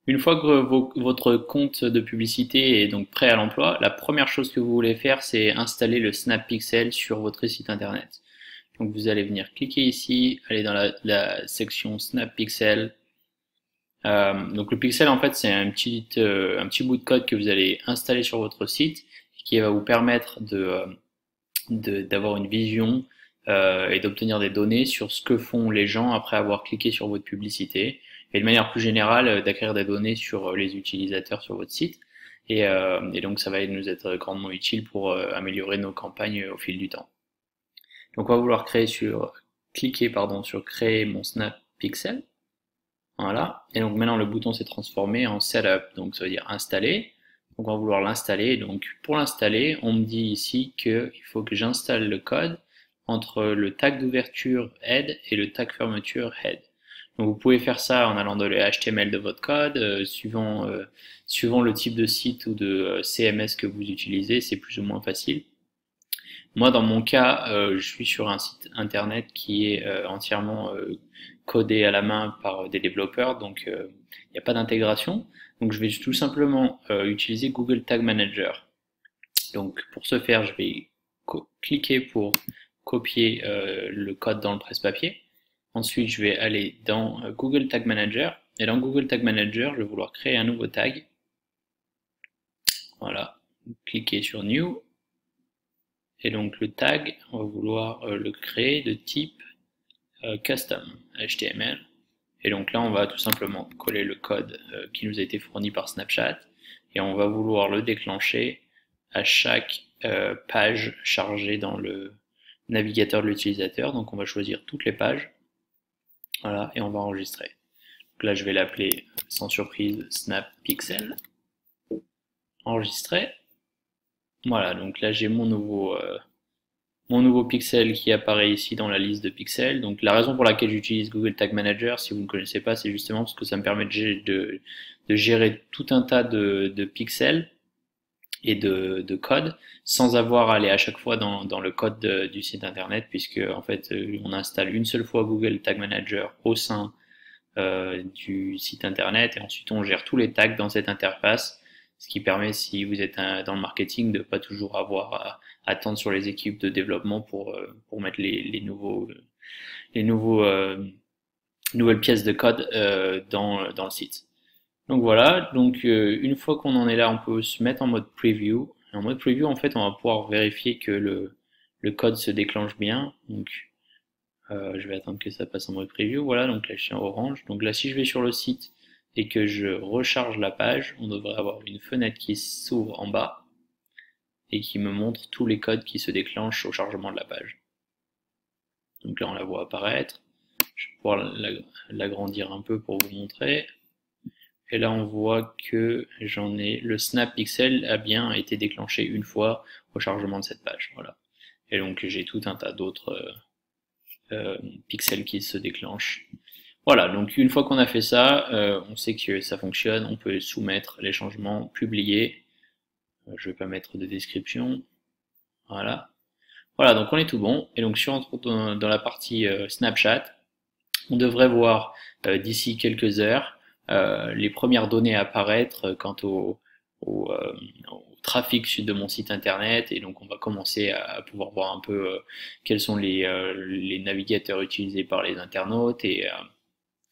Une fois que votre compte de publicité est donc prêt à l'emploi, la première chose que vous voulez faire, c'est installer le Snap Pixel sur votre site internet. Donc vous allez venir cliquer ici, aller dans la section Snap Pixel. Donc le pixel en fait c'est un petit bout de code que vous allez installer sur votre site qui va vous permettre d'avoir une vision et d'obtenir des données sur ce que font les gens après avoir cliqué sur votre publicité et de manière plus générale d'acquérir des données sur les utilisateurs sur votre site et donc ça va nous être grandement utile pour améliorer nos campagnes au fil du temps. Donc on va vouloir cliquer pardon, sur créer mon Snap Pixel. Voilà. Et donc maintenant le bouton s'est transformé en Setup, donc ça veut dire installer. Donc on va vouloir l'installer. Donc pour l'installer, on me dit ici qu'il faut que j'installe le code entre le tag d'ouverture head et le tag fermeture head. Donc vous pouvez faire ça en allant dans le HTML de votre code, suivant le type de site ou de CMS que vous utilisez, c'est plus ou moins facile. Moi, dans mon cas, je suis sur un site internet qui est entièrement codé à la main par des développeurs, donc il n'y a pas d'intégration. Donc je vais tout simplement utiliser Google Tag Manager. Donc pour ce faire, je vais cliquer pour copier le code dans le presse-papier. Ensuite, je vais aller dans Google Tag Manager. Et dans Google Tag Manager, je vais vouloir créer un nouveau tag. Voilà. Cliquez sur New. Et donc le tag, on va vouloir le créer de type custom HTML. Et donc là, on va tout simplement coller le code qui nous a été fourni par Snapchat et on va vouloir le déclencher à chaque page chargée dans le navigateur de l'utilisateur. Donc on va choisir toutes les pages. Voilà, et on va enregistrer. Donc là, je vais l'appeler sans surprise Snap Pixel. Enregistrer. Voilà, donc là j'ai mon nouveau pixel qui apparaît ici dans la liste de pixels. Donc la raison pour laquelle j'utilise Google Tag Manager, si vous ne connaissez pas, c'est justement parce que ça me permet de gérer tout un tas de pixels et de code sans avoir à aller à chaque fois dans le code du site internet, puisque en fait on installe une seule fois Google Tag Manager au sein du site internet et ensuite on gère tous les tags dans cette interface, ce qui permet, si vous êtes dans le marketing, de pas toujours avoir à attendre sur les équipes de développement pour mettre les nouvelles pièces de code dans le site. Donc voilà, donc une fois qu'on en est là, on peut se mettre en mode preview. En mode preview, en fait, on va pouvoir vérifier que le code se déclenche bien. Donc je vais attendre que ça passe en mode preview. Voilà, donc là je suis en orange. Donc là, si je vais sur le site et que je recharge la page, on devrait avoir une fenêtre qui s'ouvre en bas et qui me montre tous les codes qui se déclenchent au chargement de la page. Donc là on la voit apparaître. Je vais pouvoir l'agrandir un peu pour vous montrer. Et là on voit que le Snap Pixel a bien été déclenché une fois au chargement de cette page. Voilà. Et donc j'ai tout un tas d'autres pixels qui se déclenchent. Voilà, donc une fois qu'on a fait ça, on sait que ça fonctionne, on peut soumettre les changements, publier. Je vais pas mettre de description. Voilà. Voilà, donc on est tout bon. Et donc si on rentre dans la partie Snapchat, on devrait voir d'ici quelques heures les premières données apparaître quant au trafic de mon site internet, et donc on va commencer à pouvoir voir un peu quels sont les navigateurs utilisés par les internautes et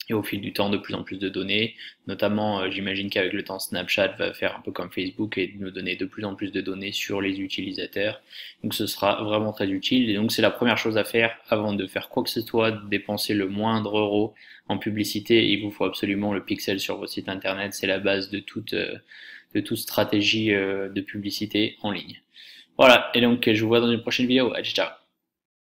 au fil du temps de plus en plus de données, notamment j'imagine qu'avec le temps Snapchat va faire un peu comme Facebook et nous donner de plus en plus de données sur les utilisateurs, donc ce sera vraiment très utile. Et donc c'est la première chose à faire avant de faire quoi que ce soit, de dépenser le moindre euro en publicité. Il vous faut absolument le pixel sur votre site internet, c'est la base de toute stratégie de publicité en ligne. Voilà, et donc je vous vois dans une prochaine vidéo. Allez, ciao.